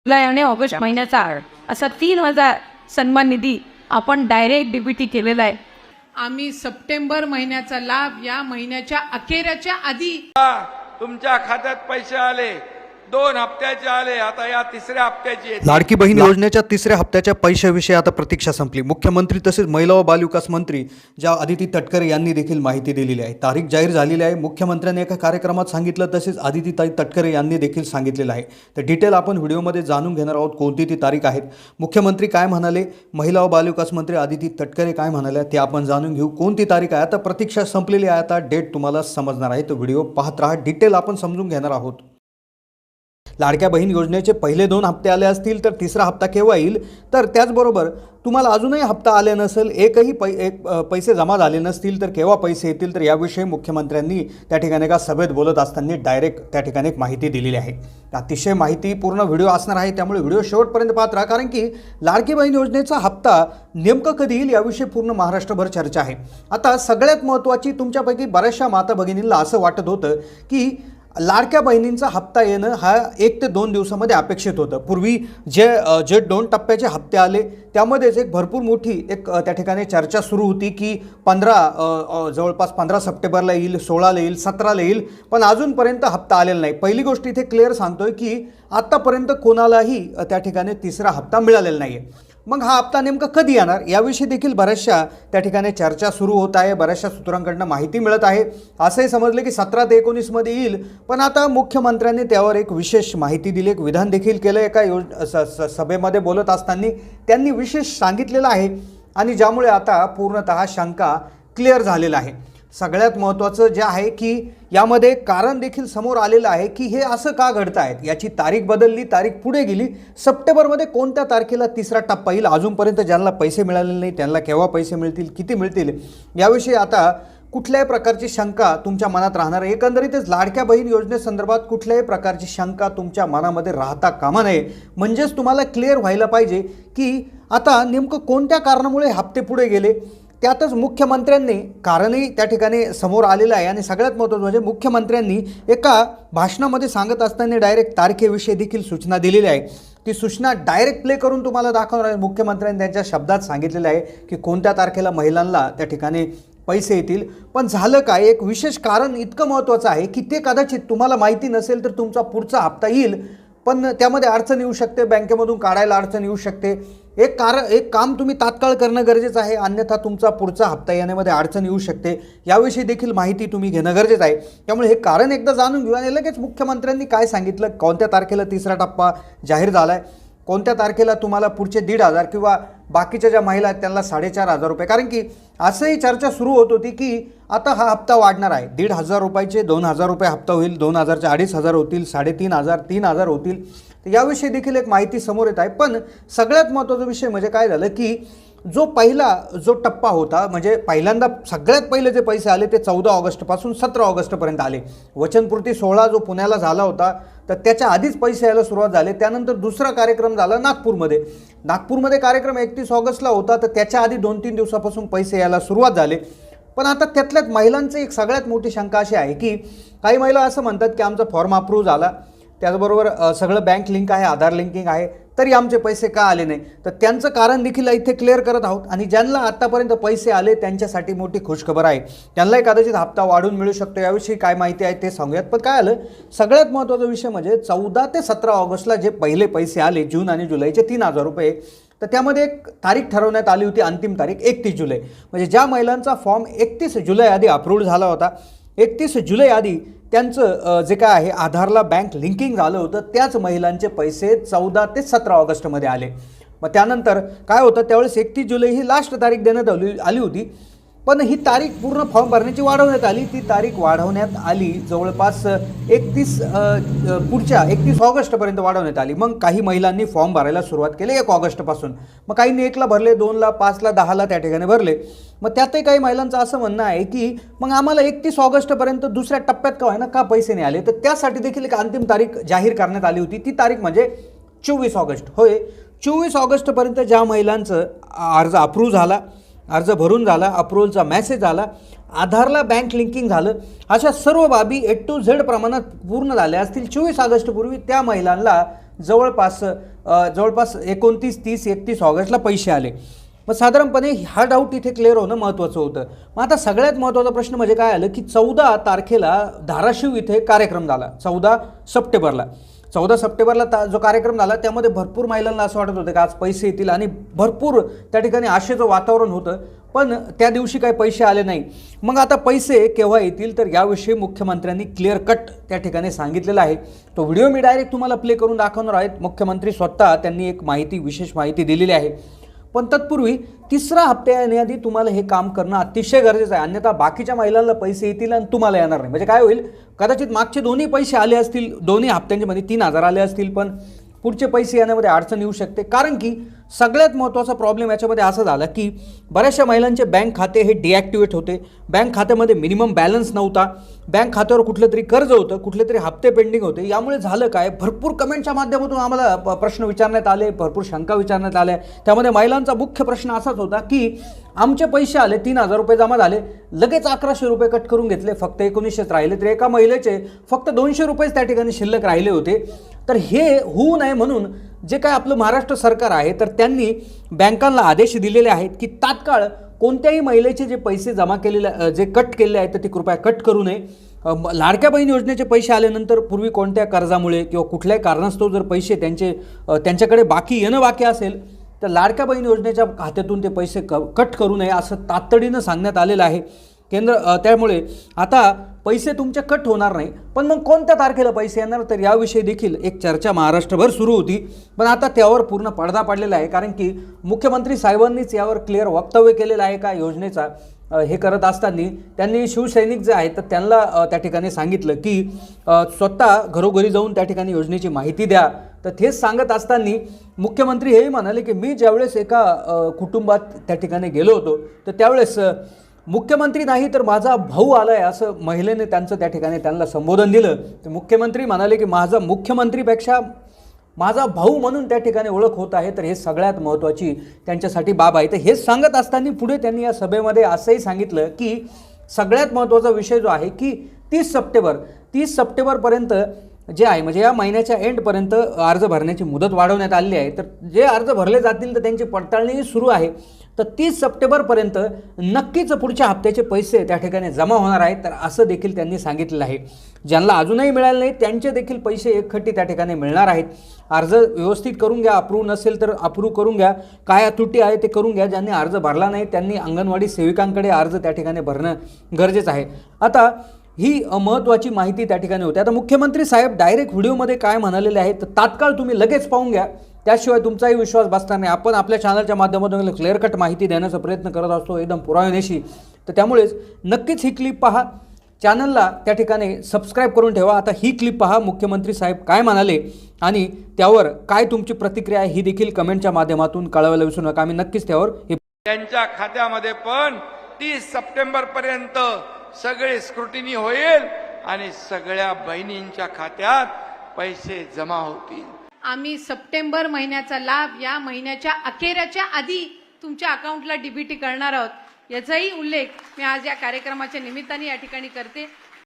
जुलै आणि ऑगस्ट महिन्याचा असा 3,000 सन्मान निधी आपण डायरेक्ट डीबीटी केलेला आहे. आम्ही सप्टेंबर महिन्याचा लाभ या महिन्याच्या अखेरच्या आधी तुमच्या खात्यात पैसे आले, 2 हप्त्याचे आले, आता या 3ऱ्या हप्त्याची येतील. लाडकी बहीण योजनेच्या 3ऱ्या हप्त्याच्या पैशाविषयी आता प्रतीक्षा संपली. मुख्यमंत्री तसेच महिला व बालविकास मंत्री ज्या आदिती तटकरे यांनी देखील माहिती दिलेली आहे. तारीख जाहीर झालेली आहे. मुख्यमंत्र्यांनी एका कार्यक्रमात सांगितलं, तसेच आदितीताई तटकरे यांनी देखील सांगितलेलं आहे. तर डिटेल आपण व्हिडिओमध्ये जाणून घेणार आहोत. कोणती ती तारीख आहेत, मुख्यमंत्री काय म्हणाले, महिला व बालविकास मंत्री आदिती तटकरे काय म्हणाल्या, ते आपण जाणून घेऊ. कोणती तारीख आहे, आता प्रतीक्षा संपलेली आहे, आता डेट तुम्हाला समजणार आहे. तर व्हिडिओ पाहत राहा, डिटेल आपण समजून घेणार आहोत. लाडक्या बहीण योजनेचे पहिले 2 हप्ते आले असतील तर 3रा हप्ता केव्हा येईल, तर त्याचबरोबर तुम्हाला अजूनही हप्ता आले नसेल, एकही पैसे जमा झाले नसतील तर केव्हा पैसे येतील, तर याविषयी मुख्यमंत्र्यांनी त्या ठिकाणी एका सभेत बोलत असताना डायरेक्ट त्या ठिकाणी एक माहिती दिलेली आहे. अतिशय माहितीपूर्ण व्हिडिओ असणार आहे, त्यामुळे व्हिडिओ शेवटपर्यंत पाहत राहा. कारण की लाडकी बहीण योजनेचा हप्ता नेमकं कधी येईल याविषयी पूर्ण महाराष्ट्रभर चर्चा आहे. आता सगळ्यात महत्त्वाची, तुमच्यापैकी बऱ्याचशा माता भगिनींना असं वाटत होतं की लाडक्या बहिणींचा हप्ता येणं हा 1 ते 2 दिवसामध्ये अपेक्षित होतं. पूर्वी जे 2 टप्प्याचे हप्ते आले त्यामध्येच एक भरपूर मोठी त्या ठिकाणी चर्चा सुरू होती की जवळपास 15 सप्टेंबरला येईल, 16ला येईल, 17ला येईल, पण अजूनपर्यंत हप्ता आलेला नाही. पहिली गोष्ट इथे क्लिअर सांगतोय की आत्तापर्यंत कोणालाही त्या ठिकाणी 3रा हप्ता मिळालेला नाही आहे. मग हा हप्ता नेमका कधी येणार याविषयी देखील बऱ्याचशा त्या ठिकाणी चर्चा सुरू होत आहे. बऱ्याचशा सूत्रांकडनं माहिती मिळत आहे. असंही समजलं की 17 ते 19मध्ये येईल, पण आता मुख्यमंत्र्यांनी त्यावर एक विशेष माहिती दिली, एक विधान देखील केलं. एका सभेमध्ये बोलत असताना त्यांनी विशेष सांगितलेलं आहे आणि ज्यामुळे आता पूर्णतः शंका क्लिअर झालेला आहे. सगळ्यात महत्त्वाचं जे आहे की यामध्ये कारण देखील समोर आलेलं आहे की हे असं का घडत आहेत. याची तारीख बदलली, तारीख पुढे गेली. सप्टेंबरमध्ये कोणत्या तारखेला 3रा टप्पा येईल, अजूनपर्यंत ज्यांना पैसे मिळालेले नाही त्यांना केव्हा पैसे मिळतील, किती मिळतील, याविषयी आता कुठल्याही प्रकारची शंका तुमच्या मनात राहणार आहे. एकंदरीतच लाडक्या बहीण योजनेसंदर्भात कुठल्याही प्रकारची शंका तुमच्या मनामध्ये राहता कामा नये. म्हणजेच तुम्हाला क्लिअर व्हायला पाहिजे की आता नेमकं कोणत्या कारणामुळे हप्ते पुढे गेले. त्यातच मुख्यमंत्र्यांनी कारणही त्या ठिकाणी समोर आलेलं आहे आणि सगळ्यात महत्त्वाचं म्हणजे मुख्यमंत्र्यांनी एका भाषणामध्ये सांगत असताना डायरेक्ट तारखेविषयी देखील सूचना दिलेली आहे. ती सूचना डायरेक्ट प्ले करून तुम्हाला दाखवणार आहे. मुख्यमंत्र्यांनी त्यांच्या शब्दात सांगितलेलं आहे की कोणत्या तारखेला महिलांना त्या ठिकाणी पैसे येतील. पण झालं काय, एक विशेष कारण इतकं महत्त्वाचं आहे की ते कदाचित तुम्हाला माहिती नसेल तर तुमचा पुढचा हप्ता येईल, पण त्यामध्ये अडचण येऊ शकते, बँकेमधून काढायला अडचण येऊ शकते. एक काम तुम्ही तात्काळ करणं गरजेचं आहे, अन्यथा तुमचा पुढचा हप्ता येण्यामध्ये अडचण येऊ शकते. याविषयी देखील माहिती तुम्ही घेणं गरजेचं आहे. त्यामुळे हे कारण एकदा जाणून घेऊ आणि लगेच मुख्यमंत्र्यांनी काय सांगितलं, कोणत्या तारखेला 3रा टप्पा जाहीर झाला आहे, कोणत्या तारखेला तुम्हाला पुढचे 1,500 किंवा बाकीच्या ज्या महिला आहेत त्यांना 4,500 रुपये. कारण की असंही चर्चा सुरू होत होती की आता हा हप्ता वाढणार आहे. 1,500 रुपयाचे 2,000 रुपये हप्ता होईल, 2,000चे 2,500 होतील, 3,500, 3,000 होतील. याविषयी देखील एक माहिती समोर येत आहे. पण सगळ्यात महत्त्वाचा विषय म्हणजे काय झालं की जो टप्पा होता, म्हणजे पहिल्यांदा सगळ्यात पहिले जे पैसे आले ते 14 ऑगस्टपासून 17 ऑगस्टपर्यंत आले. वचनपूर्ती सोहळा जो पुण्याला झाला होता तर त्याच्या आधीच पैसे यायला सुरुवात झाले. त्यानंतर दुसरा कार्यक्रम झाला नागपूरमध्ये कार्यक्रम 31 ऑगस्टला होता, तर त्याच्या आधी 2-3 दिवसापासून पैसे यायला सुरुवात झाले. पण आता त्यातल्याच महिलांची एक सगळ्यात मोठी शंका अशी आहे की काही महिला असं म्हणतात की आमचा फॉर्म अप्रूव्ह झाला, त्याचबरोबर सगळं बँक लिंक आहे, आधार लिंकिंग आहे, तरी आमचे पैसे का आले नाही. तर त्यांचं कारण देखील इथे क्लिअर करत आहोत. आणि ज्यांना आत्तापर्यंत पैसे आले त्यांच्यासाठी मोठी खुशखबर आहे, त्यांनाही कदाचित हप्ता वाढून मिळू शकतो. याविषयी काय माहिती आहे ते सांगूयात. पण काय आलं, सगळ्यात महत्त्वाचा विषय म्हणजे 14 ते 17 ऑगस्टला जे पहिले पैसे आले जून आणि जुलैचे 3,000 रुपये, तर त्यामध्ये एक तारीख ठरवण्यात आली होती, अंतिम तारीख 31 जुलै. म्हणजे ज्या महिलांचा फॉर्म 31 जुलै आधी अप्रूव्ड झाला होता, 31 जुलै आधी त्यांचं जे काय आहे आधारला बँक लिंकिंग झालं होतं, त्याच महिलांचे पैसे 14 ते 17 ऑगस्टमध्ये आले. मग त्यानंतर काय होतं, त्यावेळेस 31 जुलै ही लास्ट तारीख देण्यात आली होती. पण ही तारीख पूर्ण फॉर्म भरण्याची वाढवण्यात आली. ती तारीख वाढवण्यात आली जवळपास पुढच्या 31 ऑगस्टपर्यंत वाढवण्यात आली. मग काही महिलांनी फॉर्म भरायला सुरुवात केली 1 ऑगस्टपासून. मग काहींनी 1ला भरले, 2ला, 5ला, 10ला त्या ठिकाणी भरले. मग त्यातही काही महिलांचं असं म्हणणं आहे की मग आम्हाला 31 ऑगस्टपर्यंत दुसऱ्या टप्प्यात का होईना का पैसे नाही आले. तर त्यासाठी देखील एक अंतिम तारीख जाहीर करण्यात आली होती. ती तारीख म्हणजे 24 ऑगस्ट. होय, 24 ऑगस्टपर्यंत ज्या महिलांचं अर्ज अप्रूव्ह झाला, अर्ज भरून झाला, अप्रूव्हलचा मेसेज आला, आधारला बँक लिंकिंग झालं, अशा सर्व बाबी A to Z प्रमाणात पूर्ण झाल्या असतील 24 ऑगस्टपूर्वी, त्या महिलांना जवळपास जवळपास 29, 30, 31 ऑगस्टला पैसे आले. मग साधारणपणे हा डाऊट इथे क्लिअर होणं महत्त्वाचं होतं. मग आता सगळ्यात महत्त्वाचा प्रश्न म्हणजे काय आलं की 14 तारखेला धाराशिव इथे कार्यक्रम झाला. 14 सप्टेंबरला जो कार्यक्रम झाला त्यामध्ये भरपूर महिलांना असं वाटत होतं की आज पैसे येतील आणि भरपूर त्या ठिकाणी आशेचं वातावरण होतं. पण त्या दिवशी काही पैसे आले नाही. मग आता पैसे केव्हा येतील तर याविषयी मुख्यमंत्र्यांनी क्लिअर कट त्या ठिकाणी सांगितलेला आहे. तो व्हिडिओ मी डायरेक्ट तुम्हाला प्ले करून दाखवणार आहे. मुख्यमंत्री स्वतः त्यांनी एक विशेष माहिती दिलेली आहे. पण तत्पूर्वी 3रा हप्ता येण्याआधी तुम्हाला हे काम करणं अतिशय गरजेचं आहे. अन्यथा बाकीच्या महिलांना पैसे येतील आणि तुम्हाला येणार नाही. म्हणजे काय होईल, कदाचित मागचे दोन्ही पैसे आले असतील, दोन्ही हप्त्यांच्या मध्ये 3,000 आले असतील, पण पुढचे पैसे येण्यामध्ये अडचण येऊ शकते. कारण की सगळ्यात महत्त्वाचा प्रॉब्लेम याच्यामध्ये असा झाला की बऱ्याचशा महिलांचे बँक खाते हे डिॲक्टिवेट होते. बँक खात्यामध्ये मिनिमम बॅलन्स नव्हता. बँक खात्यावर कुठलं तरी कर्ज होतं, कुठले तरी हप्ते पेंडिंग होते. यामुळे झालं काय, भरपूर कमेंटच्या माध्यमातून आम्हाला प्रश्न विचारण्यात आले, भरपूर शंका विचारण्यात आल्या. त्यामध्ये महिलांचा मुख्य प्रश्न असाच होता की आमचे पैसे आले, 3,000 रुपये जमा झाले, लगेच 1,100 रुपये कट करून घेतले, फक्त 1900 राहिले. तर एका महिलेचे फक्त 200 रुपयेच त्या ठिकाणी शिल्लक राहिले होते. तर हे होऊ नये म्हणून जे काय आपलं महाराष्ट्र सरकार आहे तर त्यांनी बँकांना आदेश दिलेले आहेत की तात्काळ कोणत्याही महिलेचे जे पैसे जमा केलेले जे कट केलेले आहेत तर ते कृपया कट करू नये. लाडक्या बहीण योजनेचे पैसे आल्यानंतर पूर्वी कोणत्या कर्जामुळे किंवा कुठल्याही कारणास्तव जर पैसे त्यांच्याकडे बाकी असेल तर लाडक्या बहीण योजनेच्या खात्यातून ते पैसे कट करू नये असं तातडीनं सांगण्यात आलेलं आहे. त्यामुळे आता पैसे तुमचे कट होणार नाही. पण मग कोणत्या तारखेला पैसे येणार तर याविषयी देखील एक चर्चा महाराष्ट्रभर सुरू होती. पण आता त्यावर पूर्ण पडदा पडलेला आहे. कारण की मुख्यमंत्री साहेबांनीच यावर क्लिअर वक्तव्य केलेलं आहे का योजनेचा. हे करत असताना त्यांनी शिवसैनिक जे आहेत तर त्यांना त्या ठिकाणी सांगितलं की स्वतः घरोघरी जाऊन त्या ठिकाणी योजनेची माहिती द्या. तर हेच सांगत असताना मुख्यमंत्री हेही म्हणाले की मी ज्यावेळेस एका कुटुंबात त्या ठिकाणी गेलो होतो तर त्यावेळेस मुख्यमंत्री नाही तर माझा भाऊ आलाय असं महिलेने त्यांचं त्या ठिकाणी त्यांना संबोधन दिलं. तर मुख्यमंत्री म्हणाले की माझा मुख्यमंत्रीपेक्षा माझा भाऊ म्हणून त्या ठिकाणी ओळख होत आहे. तर हे सगळ्यात महत्त्वाची त्यांच्यासाठी बाब आहे. तर हेच सांगत असताना पुढे त्यांनी या सभेमध्ये असंही सांगितलं की सगळ्यात महत्त्वाचा विषय जो आहे की 30 सप्टेंबरपर्यंत जे आहे म्हणजे या महिन्याच्या एंडपर्यंत अर्ज भरण्याची मुदत वाढवण्यात आली आहे. तर जे अर्ज भरले जातील तर त्यांची पडताळणी सुरू आहे. तर 30 सप्टेंबरपर्यंत नक्कीच पुढच्या हप्त्याचे पैसे त्या ठिकाणी जमा होणार आहेत. तर असं देखील त्यांनी सांगितलेलं आहे. ज्यांना अजूनही मिळाले नाही त्यांचे देखील पैसे एकखट्टी त्या ठिकाणी मिळणार आहेत. अर्ज व्यवस्थित करून घ्या, अप्रूव्ह नसेल तर अप्रूव्ह करून घ्या, काय त्रुटी आहे ते करून घ्या. ज्यांनी अर्ज भरला नाही त्यांनी अंगणवाडी सेविकांकडे अर्ज त्या ठिकाणी भरणं गरजेचं आहे. आता ही महत्त्वाची माहिती त्या ठिकाणी होती. आता मुख्यमंत्री साहेब डायरेक्ट व्हिडिओमध्ये काय म्हणालेले आहेत तर तात्काळ तुम्ही लगेच पाहून घ्या, त्याशिवाय तुमचाही विश्वास बसणार नाही. आपण आपल्या चॅनलच्या माध्यमातून क्लिअर कट माहिती देण्याचा प्रयत्न करत असतो एकदम पुराव्यानिशी. तर त्यामुळेच नक्कीच ही क्लिप पहा, चॅनलला त्या ठिकाणी सबस्क्राईब करून ठेवा. आता ही क्लिप पहा, मुख्यमंत्री साहेब काय म्हणाले आणि त्यावर काय तुमची प्रतिक्रिया आहे ही देखील कमेंटच्या माध्यमातून कळवायला विसरू नका. आम्ही नक्कीच त्यावर त्यांच्या खात्यामध्ये पण 30 सप्टेंबरपर्यंत सगळे स्क्रुटिनी होईल आणि सगळ्या बहिणींच्या खात्यात पैसे जमा होतील. आम्ही सप्टेंबर महिन्याचा लाभ या महिन्याच्या अखेरच्या आधी तुमच्या अकाउंटला डीबीटी करणार आहोत. याचाही उल्लेख मी आज या कार्यक्रमाच्या निमित्ताने या ठिकाणी करते.